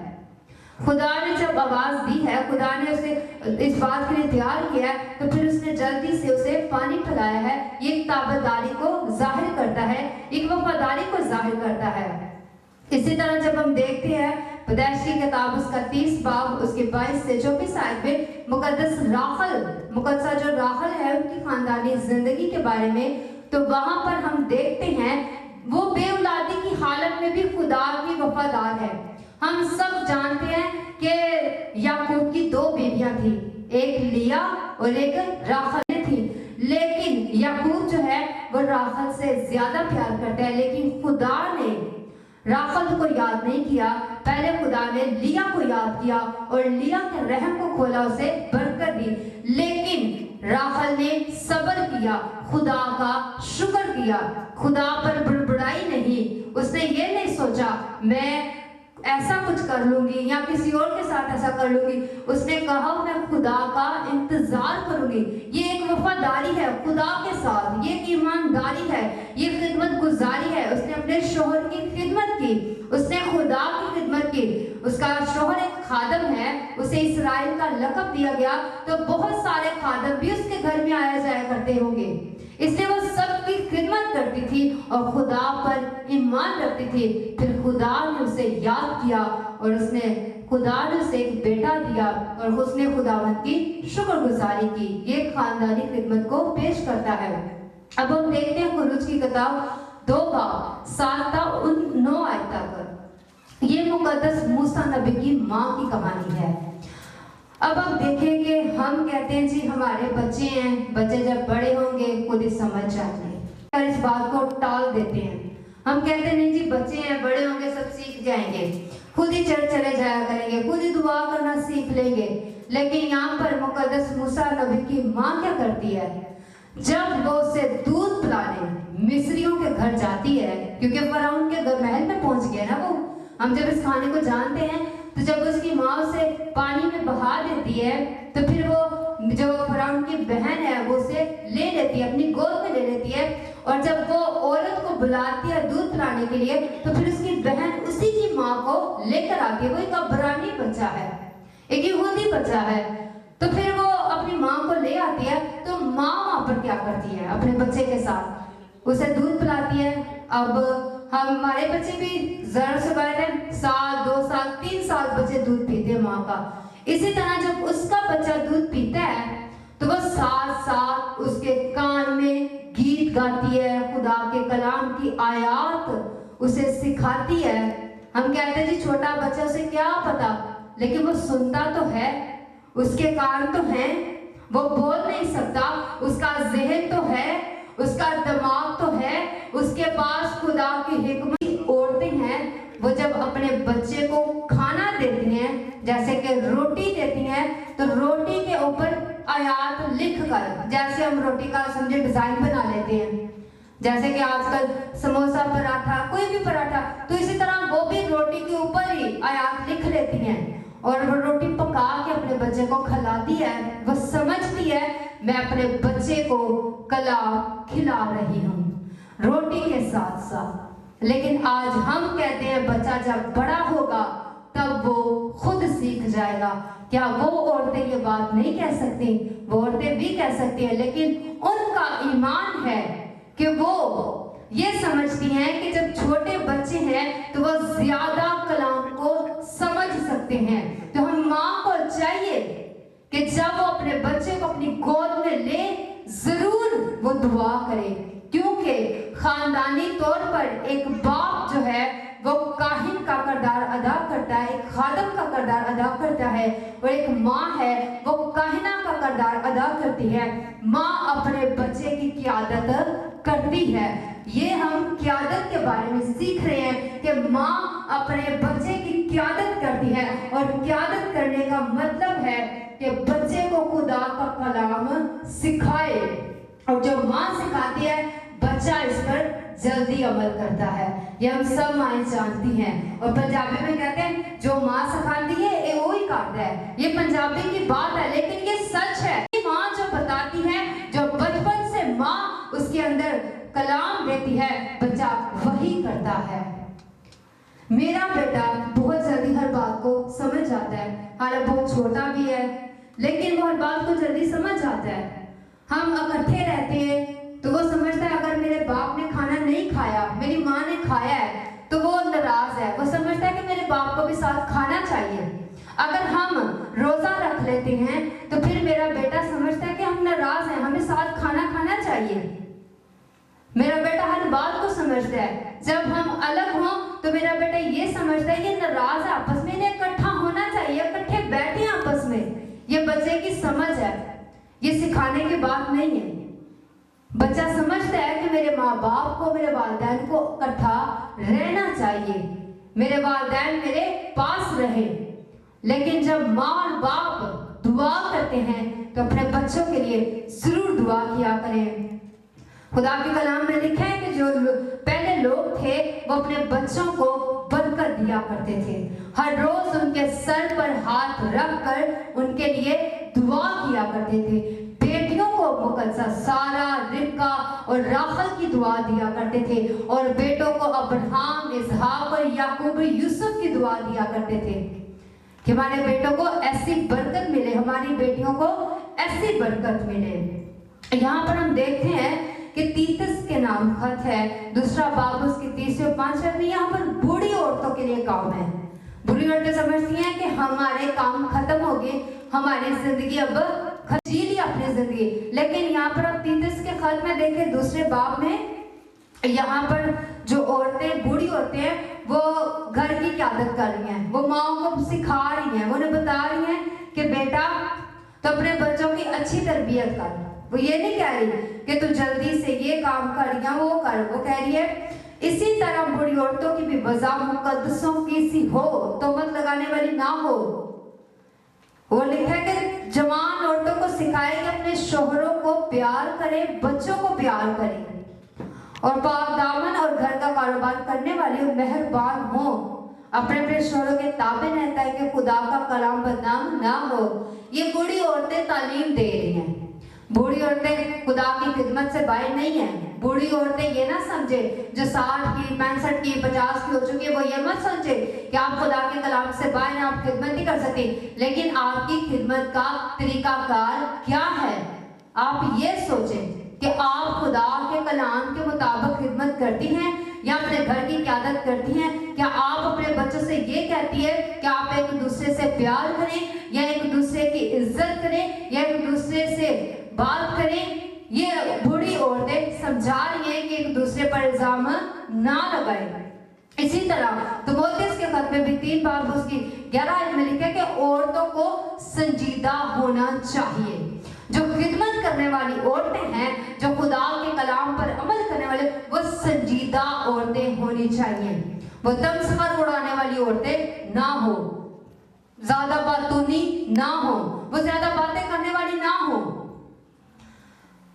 खुदा ने जब आवाज दी है, खुदा ने उसे इस बात के लिए तैयार किया है, तो फिर उसने जल्दी से उसे पानी पिलाया है। ये ताबतदारी को जाहिर करता है, एक वफादारी को जाहिर करता है। इसी तरह जब हम देखते हैं पैदाइश की किताब उसका 30 बाब उसके 22 से 24 आयत में मुकद्दसा जो राहल है उनकी खानदानी जिंदगी के बारे में, तो वहां पर हम देखते हैं वो बेऔलादी की हालत में भी खुदा की वफादार है। हम सब जानते हैं कि याकूब की 2 बीवियां थी, एक लिया और एक राहल थी। लेकिन याकूब जो है वो राहल से ज्यादा प्यार करता है, लेकिन खुदा ने राहल को याद नहीं किया, पहले खुदा ने लिया को याद किया और लिया के रहम को खोला, उसे बरकत दी। लेकिन राहल ने सब्र किया, खुदा का शुक्र किया, खुदा पर बुड़बुड़ाई नहीं। उसने ये नहीं सोचा मैं ऐसा कुछ कर लूंगी या किसी और के साथ ऐसा कर लूंगी। उसने कहा मैं खुदा का इंतजार करूंगी। ये एक वफादारी है खुदा के साथ, ये एक ईमानदारी है, ये खिदमत गुजारी है। उसने अपने शोहर की खिदमत की, उसने खुदा की खिदमत की। उसका शोहर एक खादम है, उसे इस्राएल का लक़ब दिया गया, तो बहुत सारे खादम भी उसके घर में आया जाया करते होंगे, इसलिए वो सबकी खिदमत करती थी और खुदा पर ईमान रखती थी। फिर खुदा ने उसे याद किया और उसने खुदा ने उसे एक बेटा दिया और उसने खुदावंद की शुक्रगुजारी की। ये खानदानी खिदमत को पेश करता है। अब हम देखते हैं खुरूज की किताब 2 बाब 7-9 आयत तक। ये मुकद्दस मूसा नबी की माँ की कहानी है। अब आप देखेंगे, हम कहते हैं जी हमारे बच्चे हैं, बच्चे जब बड़े होंगे खुद ही समझ जाएंगे, और इस बात को टाल देते हैं। हम कहते हैं नहीं जी बच्चे हैं, बड़े होंगे सब सीख जाएंगे, खुद ही चर्च चले जाया करेंगे, खुद ही दुआ करना सीख लेंगे। लेकिन यहाँ पर मुकद्दस मूसा नबी की माँ क्या करती है? जब वो उसे दूध पिलाने मिस्रियों के घर जाती है, क्योंकि फराउन के घर महल में पहुंच गया ना वो, हम जब इस कहानी को जानते हैं, तो जब उसकी माँ उसे पानी में बहा देती है, तो फिर वो जो फराउन की बहन है वो उसे ले लेती है, अपनी गोद में ले लेती है। और जब वो औरत को बुलाती है दूध पिलाने के लिए, तो फिर उसकी बहन उसी की माँ को लेकर आती है। वो एक अब्रानी बच्चा है, एक यहूदी बच्चा है, तो फिर वो अपनी माँ को ले आती है। तो माँ वहाँ पर क्या करती है? अपने बच्चे के साथ उसे दूध पिलाती है। अब हमारे बच्चे भी जरा से बात है 1 2 साल 3 साल बच्चे दूध पीते हैं माँ का। इसी तरह जब उसका बच्चा दूध पीता है तो वो साथ साथ उसके कान में गीत गाती है, खुदा के कलाम की आयात उसे सिखाती है। हम कहते हैं जी छोटा बच्चा, उसे क्या पता, लेकिन वो सुनता तो है, उसके कान तो हैं, वो बोल नहीं सकता, उसका ज़हन तो है, उसका दिमाग तो है, उसके पास खुदा की हिकमत। औरतें हैं वो जब अपने बच्चे को खाना देती हैं, जैसे कि रोटी देती हैं, तो रोटी के ऊपर आयात लिख कर, जैसे हम रोटी का समझे डिजाइन बना लेते हैं, जैसे कि आजकल समोसा पराठा, कोई भी पराठा, तो इसी तरह वो भी रोटी के ऊपर ही आयात लिख लेती हैं और वो रोटी पका के अपने बच्चे को खिलाती है। वो समझती है मैं अपने बच्चे को कलाम खिला रही हूँ रोटी के साथ साथ। लेकिन आज हम कहते हैं बच्चा जब बड़ा होगा तब वो खुद सीख जाएगा। क्या वो औरतें ये बात नहीं कह सकती? वो औरतें भी कह सकती हैं, लेकिन उनका ईमान है कि वो ये समझती हैं कि जब छोटे बच्चे हैं तो वो ज्यादा कलाम को समझ सकते हैं। तो हम माँ को चाहिए कि जब वो अपने बच्चे को अपनी गोद में ले, जरूर वो दुआ करे, क्योंकि खानदानी तौर पर एक बाप जो है वो काहिन का किरदार अदा करता है, एक खादम का किरदार अदा करता है, और एक माँ है वो काहिना का किरदार अदा करती है। माँ अपने बच्चे की क़ियादत करती है। ये हम क़ियादत के बारे में सीख रहे हैं कि माँ अपने बच्चे की क़ियादत करती है, और क़ियादत करने का मतलब है कि बच्चे को खुदा का कलाम सिखाए, और जो माँ सिखाती है बच्चा इस पर जल्दी अमल करता है। ये हम सब माएँ जानती हैं, और पंजाबी में कहते हैं जो माँ सिखाती है ये वही करता है। ये पंजाबी की बात है, लेकिन ये सच है। माँ जो बताती है, जो बचपन से माँ उसके अंदर कलाम देती है, बच्चा वही करता है। मेरा बेटा बहुत जल्दी हर बात को समझ जाता है, हालांकि बहुत छोटा भी है, लेकिन वो हर बात को जल्दी समझ जाता है। हम इकट्ठे रहते हैं तो वो समझता है अगर मेरे बाप ने खाना नहीं खाया, मेरी माँ ने खाया है, तो वो नाराज है। वो समझता है कि मेरे बाप को भी साथ खाना चाहिए। अगर हम रोजा रख लेते हैं तो फिर मेरा बेटा समझता है कि हम नाराज हैं, हमें साथ खाना खाना चाहिए। मेरा बेटा हर बात को समझता है। जब हम अलग हों तो मेरा बेटा ये समझता है ये नाराज है, आपस में इन्हें इकट्ठा होना चाहिए, इकट्ठे बैठे आपस में। ये बच्चे की समझ है, ये सिखाने की बात नहीं है। बच्चा समझता है कि मेरे माँ बाप को, मेरे वालिदैन को इकट्ठा रहना चाहिए, मेरे वालिदैन मेरे पास रहे। लेकिन जब माँ और बाप دعا کرتے ہیں تو اپنے بچوں کے لیے ضرور دعا کیا کریں۔ خدا کے کلام میں لکھا ہے کہ جو پہلے لوگ تھے وہ اپنے بچوں کو برکت دیا کرتے تھے، ہر روز ان کے سر پر ہاتھ رکھ کر ان کے لیے دعا کیا کرتے تھے۔ بیٹیوں کو مقدسہ سارہ، ربکا اور راحل کی دعا دیا کرتے تھے، اور بیٹوں کو ابراہیم، اسحاق اور یعقوب اور یوسف کی دعا دیا کرتے تھے کہ ہمارے بیٹوں کو ایسی برکت ملے، ہماری بیٹیوں کو ایسی برکت ملے۔ یہاں پر ہم دیکھتے ہیں کہ تیتس کے نام خط ہے، دوسرا باب اس کی 30 اور 5 میں یہاں پر بوڑھی عورتوں کے لیے کام ہے۔ بوڑھی عورتیں سمجھتی ہیں کہ ہمارے کام ختم ہو گئے، ہماری زندگی اب جی لی اپنی زندگی، لیکن یہاں پر اب تیتس کے خط میں دیکھیں دوسرے باب میں یہاں پر جو عورتیں، بوڑھی عورتیں ہیں، وہ گھر کی قیادت کر رہی ہیں، وہ ماؤں کو سکھا رہی ہیں، وہ انہیں بتا رہی ہیں کہ بیٹا تو اپنے بچوں کی اچھی تربیت کر۔ وہ یہ نہیں کہہ رہی کہ تو جلدی سے یہ کام کر یا وہ کر، وہ کہہ رہی ہے اسی طرح بوڑھی عورتوں کی بھی وضع مقدسوں کی سی ہو، تہمت لگانے والی نہ ہو۔ وہ لکھا ہے کہ جوان عورتوں کو سکھائے کہ اپنے شوہروں کو پیار کریں، بچوں کو پیار کریں، اور پاک دامن اور گھر کا کاروبار کرنے والی اور مہربان ہوں، اپنے شوہروں کے تابع رہتا ہے کہ خدا کا کلام بدنام نہ ہو۔ یہ بوڑھی عورتیں تعلیم دے رہی ہیں۔ بوڑھی عورتیں خدا کی خدمت سے باہر نہیں ہیں۔ بوڑھی عورتیں یہ نہ سمجھے جو 60 کی، 65 کی، 50 کی ہو چکی ہے، وہ یہ مت سمجھے کہ آپ خدا کے کلام سے باہر ہیں، آپ خدمت نہیں کر سکتے، لیکن آپ کی خدمت کا طریقہ کار کیا ہے؟ آپ یہ سوچیں کہ آپ خدا کے کلام کے مطابق خدمت کرتی ہیں یا اپنے گھر کی قیادت کرتی ہیں؟ کیا آپ اپنے بچوں سے یہ کہتی ہے کہ آپ ایک دوسرے سے پیار کریں یا ایک دوسرے کی عزت کریں یا ایک دوسرے سے بات کریں؟ یہ بوڑھی عورتیں سمجھا رہی ہیں کہ ایک دوسرے پر الزام نہ لگائیں۔ اسی طرح تموتھیوس کے خط میں بھی 3 باب اس کی 11 میں لکھا ہے کہ عورتوں کو سنجیدہ ہونا چاہیے۔ جو خدمت کرنے والی عورتیں ہیں، جو خدا کے کلام پر عمل کرنے والے، وہ سنجیدہ عورتیں ہونی چاہیے۔ وہ تمسخر اڑانے والی عورتیں نہ ہو، زیادہ باتونی نہ ہو، وہ زیادہ باتیں کرنے والی نہ ہو،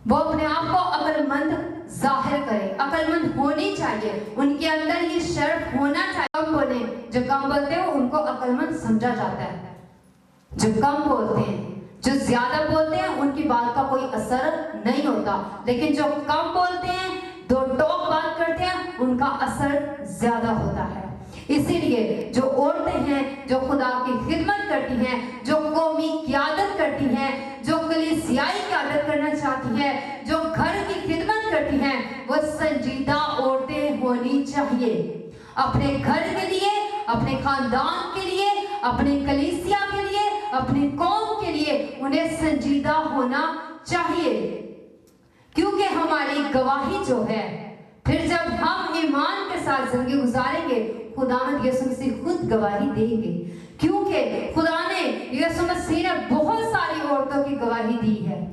وہ اپنے آپ کو عقل مند ظاہر کرے، عقل مند ہونی چاہیے، ان کے اندر یہ شرف ہونا چاہیے۔ کم بولیں، جو کم بولتے ہیں ان کو عقل مند سمجھا جاتا ہے، جو کم بولتے ہیں، جو زیادہ بولتے ہیں ان کی بات کا کوئی اثر نہیں ہوتا، لیکن جو کم بولتے ہیں، دو ٹوک بات کرتے ہیں، ان کا اثر زیادہ ہوتا ہے۔ اسی لیے جو عورتیں ہیں جو خدا کی خدمت کرتی ہیں، جو قومی قیادت کرتی ہیں، جو کلیسیائی قیادت کرنا چاہتی ہیں، جو گھر کی خدمت کرتی ہیں، وہ سنجیدہ عورتیں ہونی چاہیے۔ اپنے گھر کے لیے، اپنے خاندان کے لیے، اپنی کلیسیا کے لیے، اپنی قوم کے لیے انہیں سنجیدہ ہونا چاہیے، کیونکہ ہماری گواہی جو ہے، پھر جب ہم ایمان کے ساتھ زندگی گزاریں گے، خداوند یسوع مسیح خود گواہی دیں گے، کیونکہ خدا نے، یسوع مسیح نے بہت ساری عورتوں کی گواہی دی ہے۔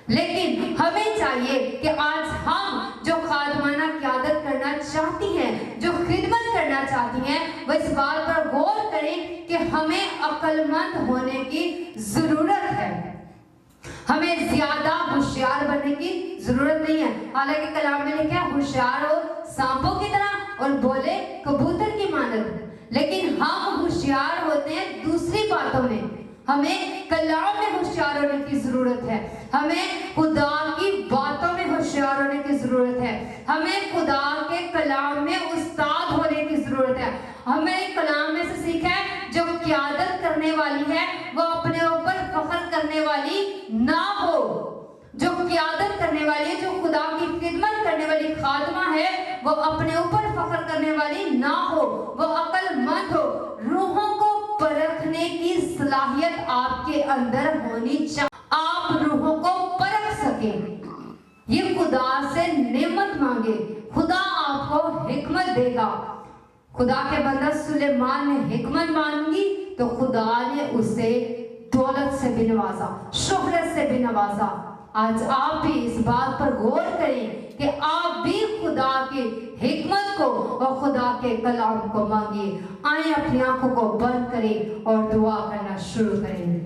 لیکن ہمیں چاہیے کہ آج ہم جو خادمانہ قیادت کرنا چاہتی ہیں، جو خدمت کرنا چاہتی ہیں، وہ اس بات پر غور کریں کہ ہمیں عقل مند ہونے کی ضرورت ہے، ہمیں زیادہ ہوشیار بننے کی ضرورت نہیں ہے۔ حالانکہ کلام میں لکھا ہے ہوشیار ہو سانپوں کی طرح اور بولے کبوتر کی مانند، لیکن ہم ہوشیار ہوتے ہیں دوسری باتوں میں۔ ہمیں کلام میں ہوشیار ہونے کی ضرورت ہے، ہمیں خدا کی باتوں میں ہوشیار ہونے کی ضرورت ہے، ہمیں خدا کے کلام میں استاد ہونے کی ضرورت ہے۔ ہمیں کلام میں سے سیکھا ہے جو قیادت کرنے والی ہے وہ اپنے اوپر فخر کرنے والی نہ ہو، جو قیادت کرنے والی ہے، جو خدا کی خدمت کرنے والی خادمہ ہے، وہ اپنے اوپر فخر کرنے والی نہ ہو، وہ عقل مند ہو، روحوں کو پرکھنے کی صلاحیت آپ کے اندر ہونی چاہیے، آپ روحوں کو پرکھ سکیں۔ یہ خدا سے نعمت مانگے، خدا آپ کو حکمت دے گا۔ خدا کے بندہ سلیمان نے حکمت مانگی تو خدا نے اسے دولت سے بھی نوازا، شہرت سے بھی نوازا۔ آج آپ بھی اس بات پر غور کریں کہ آپ بھی خدا کی حکمت کو اور خدا کے کلام کو مانگیں۔ آئیں اپنی آنکھوں کو بند کریں اور دعا کرنا شروع کریں۔